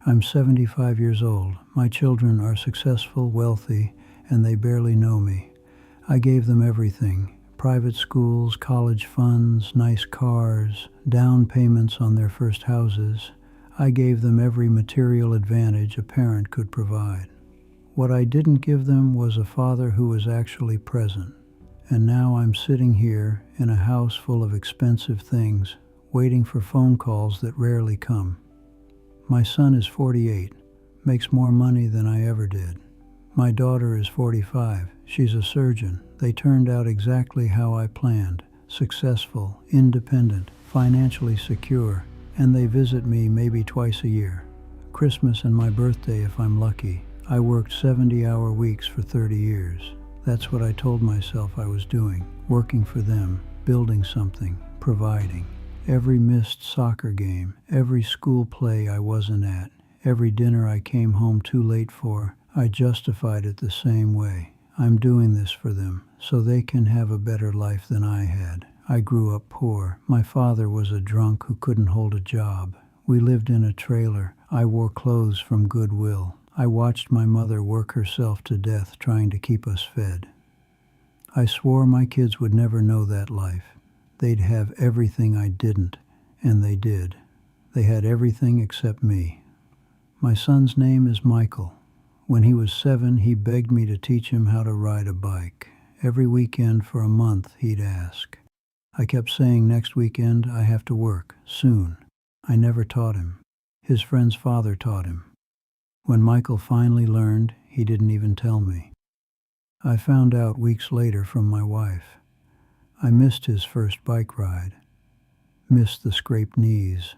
I'm 75 years old. My children are successful, wealthy, and they barely know me. I gave them everything. Private schools, college funds, nice cars, down payments on their first houses. I gave them every material advantage a parent could provide. What I didn't give them was a father who was actually present. And now I'm sitting here in a house full of expensive things, waiting for phone calls that rarely come. My son is 48, makes more money than I ever did. My daughter is 45. She's a surgeon. They turned out exactly how I planned. Successful, independent, financially secure, and they visit me maybe twice a year. Christmas and my birthday if I'm lucky. I worked 70-hour weeks for 30 years. That's what I told myself I was doing, working for them, building something, providing. Every missed soccer game, every school play I wasn't at, every dinner I came home too late for, I justified it the same way. I'm doing this for them, so they can have a better life than I had. I grew up poor. My father was a drunk who couldn't hold a job. We lived in a trailer. I wore clothes from Goodwill. I watched my mother work herself to death trying to keep us fed. I swore my kids would never know that life. They'd have everything I didn't, and they did. They had everything except me. My son's name is Michael. When he was 7, he begged me to teach him how to ride a bike. Every weekend for a month, he'd ask. I kept saying next weekend I have to work, soon. I never taught him. His friend's father taught him. When Michael finally learned, he didn't even tell me. I found out weeks later from my wife. I missed his first bike ride. Missed the scraped knees.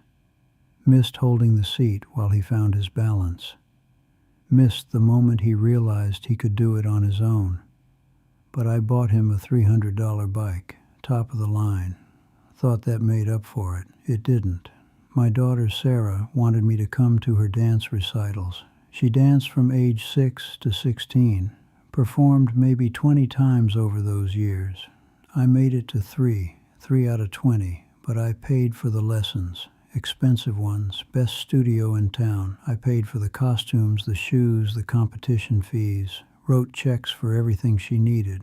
Missed holding the seat while he found his balance. Missed the moment he realized he could do it on his own. But I bought him a $300 bike, top of the line. Thought that made up for it. It didn't. My daughter Sarah wanted me to come to her dance recitals. She danced from age 6 to 16, performed maybe 20 times over those years. I made it to 3 out of 20, but I paid for the lessons. Expensive ones, best studio in town. I paid for the costumes, the shoes, the competition fees, wrote checks for everything she needed.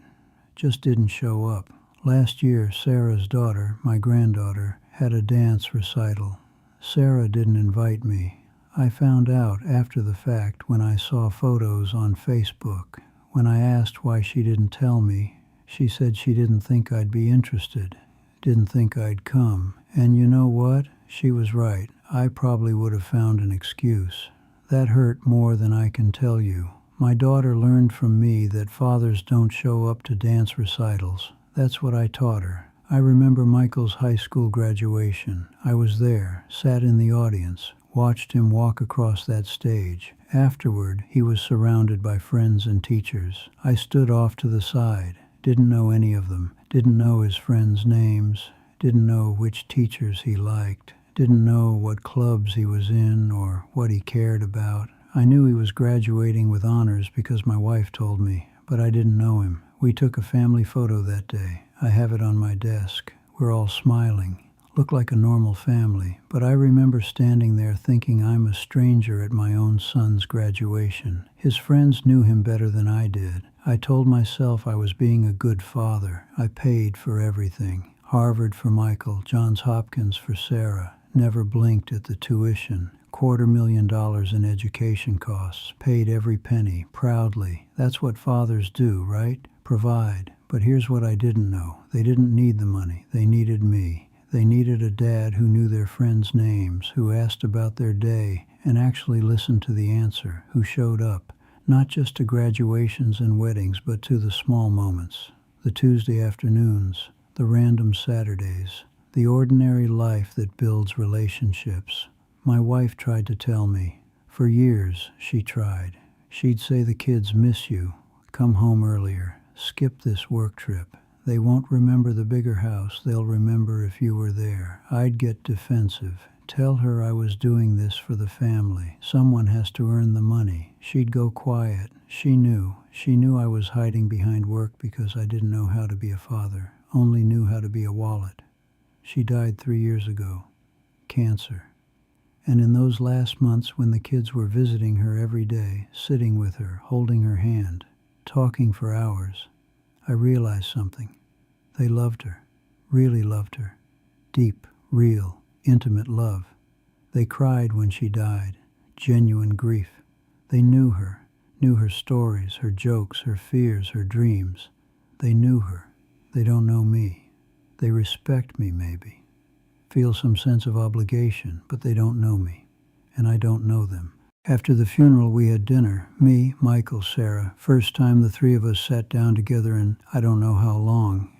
Just didn't show up. Last year, Sarah's daughter, my granddaughter, had a dance recital. Sarah didn't invite me. I found out after the fact when I saw photos on Facebook. When I asked why she didn't tell me, she said she didn't think I'd be interested, didn't think I'd come. And you know what? She was right. I probably would have found an excuse. That hurt more than I can tell you. My daughter learned from me that fathers don't show up to dance recitals. That's what I taught her. I remember Michael's high school graduation. I was there, sat in the audience, watched him walk across that stage. Afterward, he was surrounded by friends and teachers. I stood off to the side, didn't know any of them, didn't know his friends' names, didn't know which teachers he liked, didn't know what clubs he was in or what he cared about. I knew he was graduating with honors because my wife told me, but I didn't know him. We took a family photo that day. I have it on my desk. We're all smiling. Looked like a normal family, but I remember standing there thinking I'm a stranger at my own son's graduation. His friends knew him better than I did. I told myself I was being a good father. I paid for everything. Harvard for Michael, Johns Hopkins for Sarah. Never blinked at the tuition. $250,000 in education costs. Paid every penny, proudly. That's what fathers do, right? Provide. But here's what I didn't know. They didn't need the money. They needed me. They needed a dad who knew their friends' names, who asked about their day and actually listened to the answer, who showed up, not just to graduations and weddings, but to the small moments, the Tuesday afternoons, the random Saturdays, the ordinary life that builds relationships. My wife tried to tell me. For years, she tried. She'd say the kids miss you, come home earlier, skip this work trip. They won't remember the bigger house, they'll remember if you were there. I'd get defensive. Tell her I was doing this for the family. Someone has to earn the money. She'd go quiet. She knew I was hiding behind work because I didn't know how to be a father, only knew how to be a wallet. She died 3 years ago. Cancer. And in those last months when the kids were visiting her every day, sitting with her, holding her hand, talking for hours, I realized something. They loved her, really loved her. Deep, real, intimate love. They cried when she died, genuine grief. They knew her stories, her jokes, her fears, her dreams. They knew her. They don't know me. They respect me, maybe. Feel some sense of obligation, but they don't know me, and I don't know them. After the funeral, we had dinner, me, Michael, Sarah. First time the three of us sat down together in I don't know how long.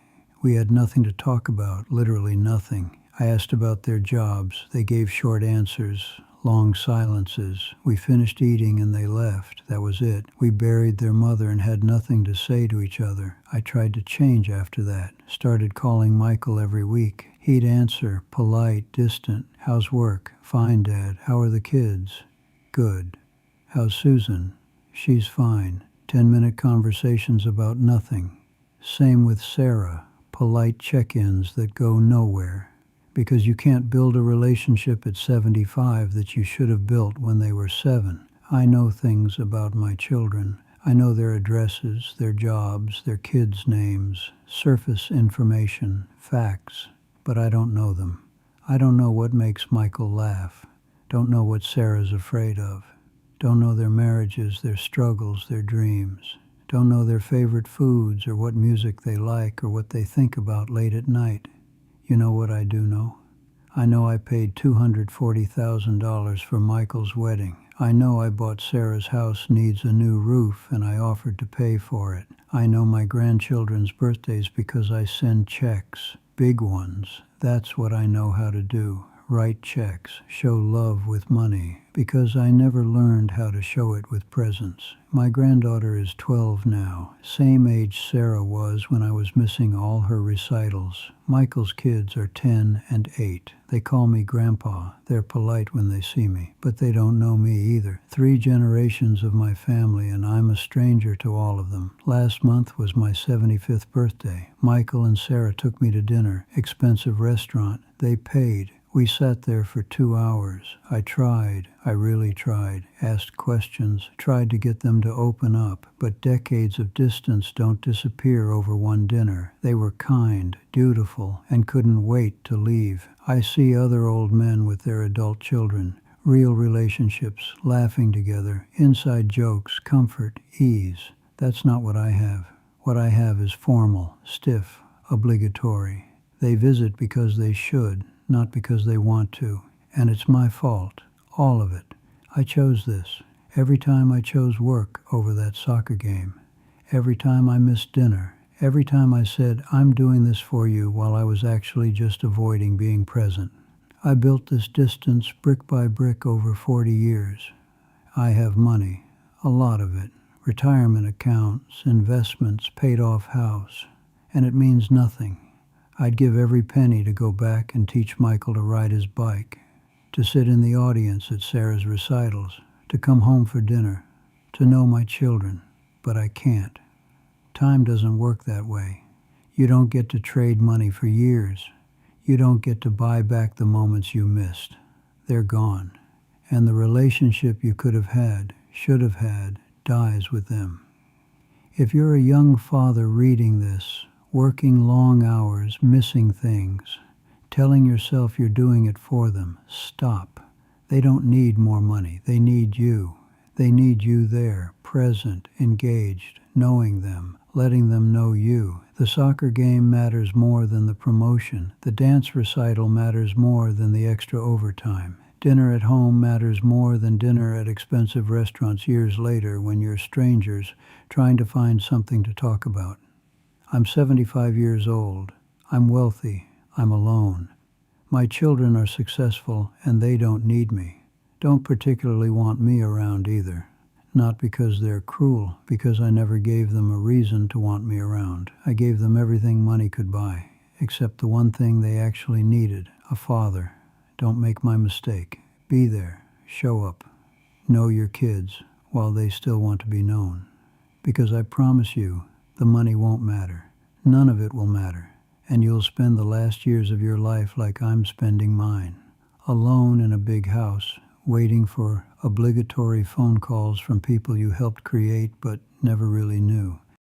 We had nothing to talk about, literally nothing. I asked about their jobs. They gave short answers, long silences. We finished eating and they left. That was it. We buried their mother and had nothing to say to each other. I tried to change after that. Started calling Michael every week. He'd answer, polite, distant. How's work? Fine, Dad. How are the kids? Good. How's Susan? She's fine. 10-minute conversations about nothing. Same with Sarah. Polite check-ins that go nowhere. Because you can't build a relationship at 75 that you should have built when they were 7. I know things about my children. I know their addresses, their jobs, their kids' names, surface information, facts, but I don't know them. I don't know what makes Michael laugh. Don't know what Sarah's afraid of. Don't know their marriages, their struggles, their dreams. Don't know their favorite foods or what music they like or what they think about late at night. You know what I do know? I know I paid $240,000 for Michael's wedding. I know I bought Sarah's house needs a new roof and I offered to pay for it. I know my grandchildren's birthdays because I send checks, big ones. That's what I know how to do. Write checks, show love with money, because I never learned how to show it with presents. My granddaughter is 12 now, same age Sarah was when I was missing all her recitals. Michael's kids are 10 and 8. They call me Grandpa. They're polite when they see me, but they don't know me either. 3 generations of my family, and I'm a stranger to all of them. Last month was my 75th birthday. Michael and Sarah took me to dinner, expensive restaurant. They paid. We sat there for 2 hours. I really tried, asked questions, tried to get them to open up, but decades of distance don't disappear over one dinner. They were kind, dutiful, and couldn't wait to leave. I see other old men with their adult children, real relationships, laughing together, inside jokes, comfort, ease. That's not what I have. What I have is formal, stiff, obligatory. They visit because they should, not because they want to. And it's my fault. All of it. I chose this. Every time I chose work over that soccer game. Every time I missed dinner. Every time I said, I'm doing this for you while I was actually just avoiding being present. I built this distance brick by brick over 40 years. I have money. A lot of it. Retirement accounts, investments, paid off house. And it means nothing. I'd give every penny to go back and teach Michael to ride his bike, to sit in the audience at Sarah's recitals, to come home for dinner, to know my children, but I can't. Time doesn't work that way. You don't get to trade money for years. You don't get to buy back the moments you missed. They're gone. And the relationship you could have had, should have had, dies with them. If you're a young father reading this, working long hours, missing things, telling yourself you're doing it for them, stop. They don't need more money. They need you. They need you there, present, engaged, knowing them, letting them know you. The soccer game matters more than the promotion. The dance recital matters more than the extra overtime. Dinner at home matters more than dinner at expensive restaurants years later when you're strangers trying to find something to talk about. I'm 75 years old. I'm wealthy. I'm alone. My children are successful and they don't need me. Don't particularly want me around either. Not because they're cruel, because I never gave them a reason to want me around. I gave them everything money could buy, except the one thing they actually needed, a father. Don't make my mistake. Be there. Show up. Know your kids while they still want to be known. Because I promise you, the money won't matter. None of it will matter. And you'll spend the last years of your life like I'm spending mine. alone in a big house, waiting for obligatory phone calls from people you helped create but never really knew.